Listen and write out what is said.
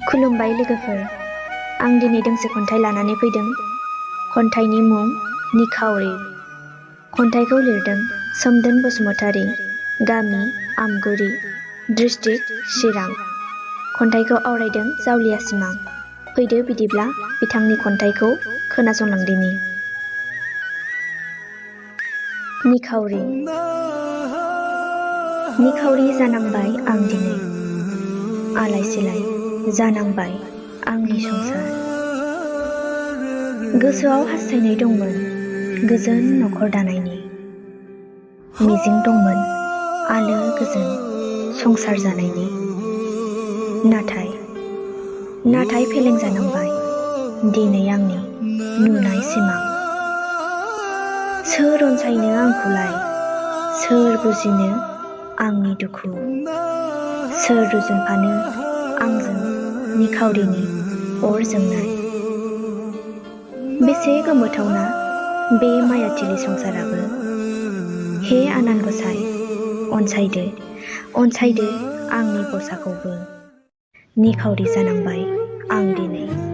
खुलुमबाय लोगोफोर, आं दिनै दोंसे खन्थाइ लानानै फैदों। खन्थाइनि मुं निखावरि। खन्थाइखौ लिरदों सोमदोन बसुमतारी, गामि आमगुरि, डिस्ट्रिक्ट चिरां। खन्थाइखौ आवरायदों जावलिया सिमां। फैदो बिदिब्ला बिथांनि खन्थाइखौ खोनासंलांदिनि। निखावरि। निखावरि जानांबाय आं दिनै, आलाय सिलाय जानांबाय आंनि संसार। गोसोआव हास्थायनाय दंमोन गोजोन नखर दानायनि, मिजिं दंमोन आलो गोजोन संसार जानायनि। नाथाय फेलें जानांबाय दिनै आंनि नुनाय सिमां। सोर अनसायनो आंखौलाय, सोर बुजिनो आंनि दुखु, सोर रुजुनफानो आंजों निखावरिनि अर जोंनाय। बेसे गोमोथावना बे मायाथिलि संसाराबो। हे आनान गसाइ, अनसायदो आंनि बसाखौबो। निखावरि जानांबाय आं दिनै।